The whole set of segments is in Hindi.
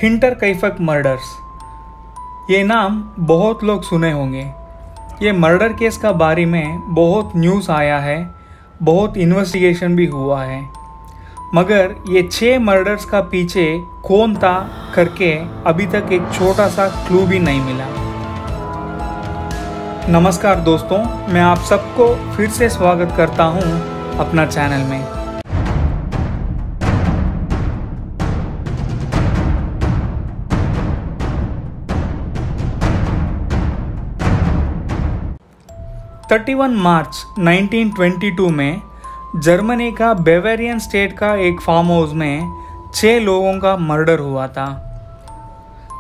हिंटरकैफक मर्डर्स, ये नाम बहुत लोग सुने होंगे। ये मर्डर केस का बारे में बहुत न्यूज़ आया है, बहुत इन्वेस्टिगेशन भी हुआ है, मगर ये 6 मर्डर्स का पीछे कौन था करके अभी तक एक छोटा सा क्लू भी नहीं मिला। नमस्कार दोस्तों, मैं आप सबको फिर से स्वागत करता हूँ अपना चैनल में। मार्च 1922 में जर्मनी का बेवेरियन स्टेट का एक फार्म हाउस में 6 लोगों का मर्डर हुआ था।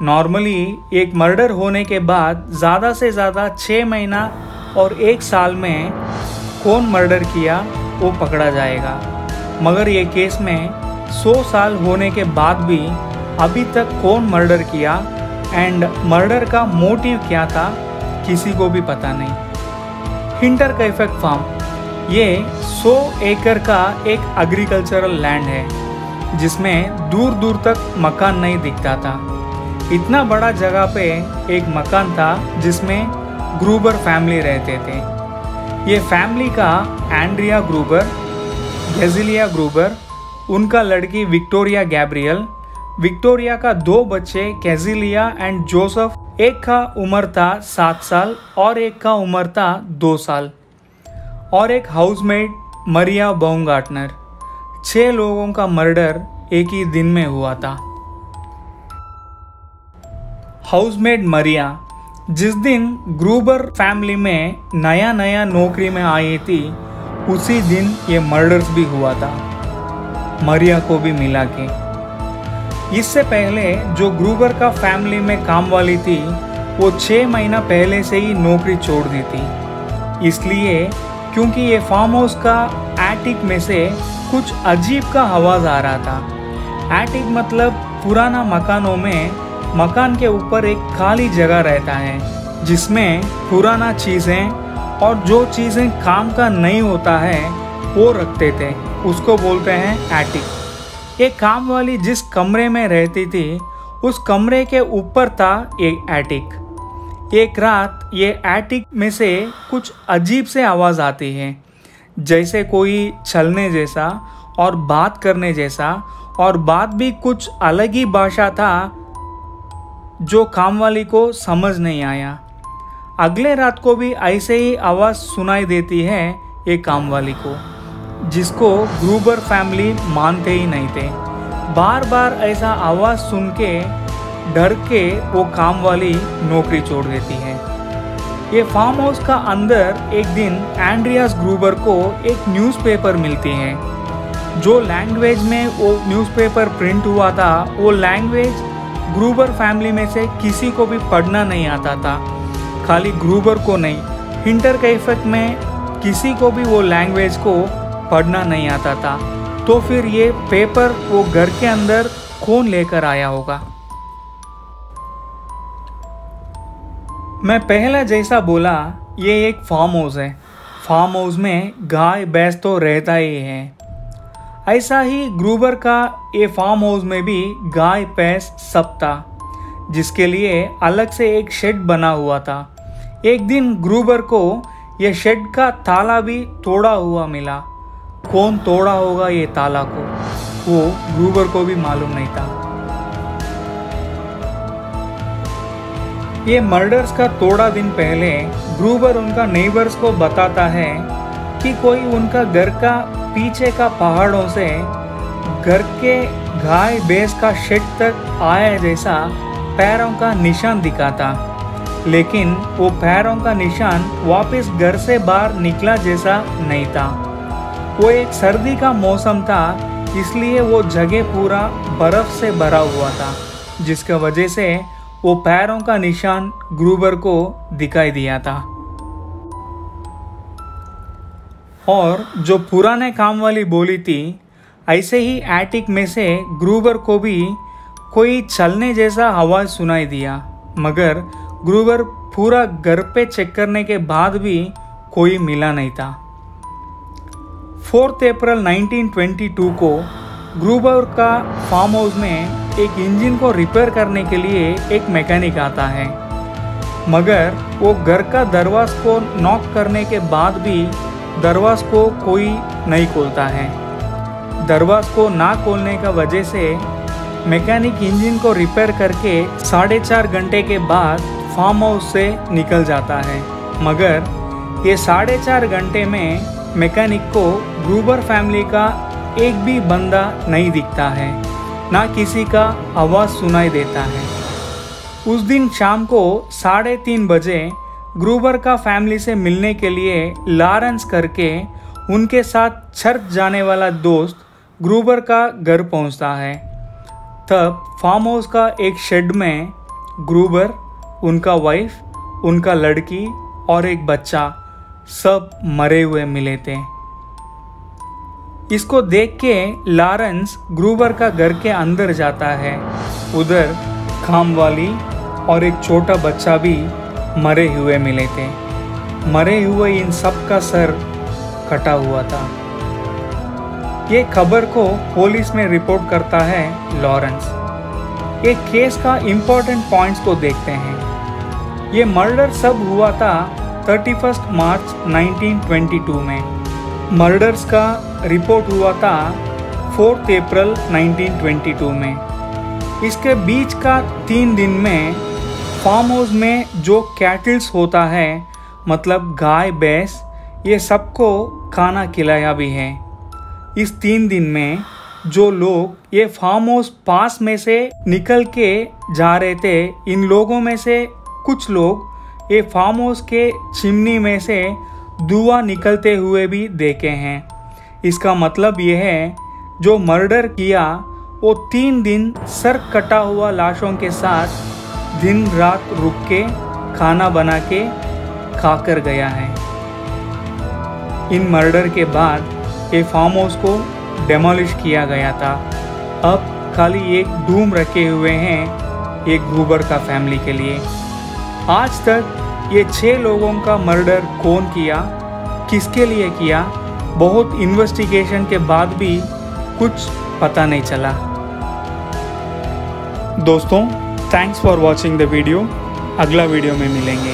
नॉर्मली एक मर्डर होने के बाद ज़्यादा से ज़्यादा 6 महीना और 1 साल में कौन मर्डर किया वो पकड़ा जाएगा, मगर ये केस में 100 साल होने के बाद भी अभी तक कौन मर्डर किया एंड मर्डर का मोटिव क्या था किसी को भी पता नहीं। हिंटरकैफक फार्म ये 100 एकड़ का एक एग्रीकल्चरल लैंड है जिसमें दूर दूर तक मकान नहीं दिखता था। इतना बड़ा जगह पे एक मकान था जिसमें ग्रूबर फैमिली रहते थे। ये फैमिली का एंड्रिया ग्रूबर, गेजिलिया ग्रूबर, उनका लड़की विक्टोरिया गैब्रियल, विक्टोरिया का 2 बच्चे कैजिलिया एंड जोसेफ, एक का उम्र था 7 साल और एक का उम्र था 2 साल, और एक हाउसमेड मरिया बाउमगार्टनर। 6 लोगों का मर्डर एक ही दिन में हुआ था। हाउसमेड मरिया जिस दिन ग्रूबर फैमिली में नया नौकरी में आई थी, उसी दिन ये मर्डर्स भी हुआ था, मरिया को भी मिला के। इससे पहले जो ग्रूबर का फैमिली में काम वाली थी वो 6 महीना पहले से ही नौकरी छोड़ दी थी, इसलिए क्योंकि ये फार्म हाउस का एटिक में से कुछ अजीब का आवाज़ आ रहा था। एटिक मतलब पुराना मकानों में मकान के ऊपर एक खाली जगह रहता है जिसमें पुराना चीज़ें और जो चीज़ें काम का नहीं होता है वो रखते थे, उसको बोलते हैं एटिक। एक काम वाली जिस कमरे में रहती थी उस कमरे के ऊपर था एक एटिक। एक रात ये एटिक में से कुछ अजीब से आवाज़ आती है, जैसे कोई चलने जैसा और बात करने जैसा, और बात भी कुछ अलग ही भाषा था जो काम वाली को समझ नहीं आया। अगले रात को भी ऐसे ही आवाज़ सुनाई देती है ये काम वाली को, जिसको ग्रूबर फैमिली मानते ही नहीं थे। बार बार ऐसा आवाज़ सुन के डर के वो काम वाली नौकरी छोड़ देती है। ये फार्म हाउस का अंदर एक दिन एंड्रियास ग्रूबर को एक न्यूज़पेपर मिलती है। जो लैंग्वेज में वो न्यूज़पेपर प्रिंट हुआ था वो लैंग्वेज ग्रूबर फैमिली में से किसी को भी पढ़ना नहीं आता था। खाली ग्रूबर को नहीं, हिंटरकैफक में किसी को भी वो लैंग्वेज को पढ़ना नहीं आता था। तो फिर ये पेपर वो घर के अंदर कौन लेकर आया होगा? मैं पहला जैसा बोला, ये एक फार्म हाउस है। फार्म हाउस में गाय भैंस तो रहता ही है। ऐसा ही ग्रूबर का ये फार्म हाउस में भी गाय भैंस सब था, जिसके लिए अलग से एक शेड बना हुआ था। एक दिन ग्रूबर को ये शेड का ताला भी तोड़ा हुआ मिला। कौन तोड़ा होगा ये ताला को, वो ग्रूबर को भी मालूम नहीं था। ये मर्डर्स का थोड़ा दिन पहले ग्रूबर उनका नेबर्स को बताता है कि कोई उनका घर का पीछे का पहाड़ों से घर के गाय भैंस का शेड तक आया जैसा पैरों का निशान दिखा था, लेकिन वो पैरों का निशान वापस घर से बाहर निकला जैसा नहीं था। वो एक सर्दी का मौसम था, इसलिए वो जगह पूरा बर्फ से भरा हुआ था, जिसकी वजह से वो पैरों का निशान ग्रूबर को दिखाई दिया था। और जो पुराने काम वाली बोली थी, ऐसे ही एटिक में से ग्रूबर को भी कोई चलने जैसा आवाज़ सुनाई दिया, मगर ग्रूबर पूरा घर पे चेक करने के बाद भी कोई मिला नहीं था। 4 अप्रैल 1922 को ग्रूबर का फार्म हाउस में एक इंजन को रिपेयर करने के लिए एक मैकेनिक आता है, मगर वो घर का दरवाज़ को नॉक करने के बाद भी दरवाज़ को कोई नहीं खोलता है। दरवाज़ को ना खोलने का वजह से मैकेनिक इंजन को रिपेयर करके 4.5 घंटे के बाद फार्म हाउस से निकल जाता है, मगर ये 4.5 घंटे में मैकेनिक को ग्रूबर फैमिली का एक भी बंदा नहीं दिखता है, ना किसी का आवाज़ सुनाई देता है। उस दिन शाम को 3:30 बजे ग्रूबर का फैमिली से मिलने के लिए लॉरेंस करके उनके साथ चर्च जाने वाला दोस्त ग्रूबर का घर पहुंचता है। तब फार्म हाउस का एक शेड में ग्रूबर, उनका वाइफ, उनका लड़की और एक बच्चा सब मरे हुए मिले थे। इसको देख के लॉरेंस ग्रूबर का घर के अंदर जाता है। उधर कामवाली और एक छोटा बच्चा भी मरे हुए मिले थे। मरे हुए इन सब का सर कटा हुआ था। ये खबर को पुलिस में रिपोर्ट करता है लॉरेंस। एक केस का इम्पोर्टेंट पॉइंट्स को देखते हैं। ये मर्डर सब हुआ था 31 मार्च 1922 में। मर्डर्स का रिपोर्ट हुआ था 4 अप्रैल 1922 में। इसके बीच का 3 दिन में फार्म हाउस में जो कैटल्स होता है, मतलब गाय भैंस, ये सबको खाना खिलाया भी है। इस 3 दिन में जो लोग ये फार्म हाउस पास में से निकल के जा रहे थे, इन लोगों में से कुछ लोग ये फार्म हाउस के चिमनी में से धुआं निकलते हुए भी देखे हैं। इसका मतलब ये है जो मर्डर किया वो 3 दिन सर कटा हुआ लाशों के साथ दिन रात रुक के खाना बना के खाकर गया है। इन मर्डर के बाद ये फार्म हाउस को डेमोलिश किया गया था। अब खाली एक डूम रखे हुए हैं एक ग्रूबर का फैमिली के लिए। आज तक ये 6 लोगों का मर्डर कौन किया, किसके लिए किया, बहुत इन्वेस्टिगेशन के बाद भी कुछ पता नहीं चला। दोस्तों, thanks for watching the video. अगला वीडियो में मिलेंगे।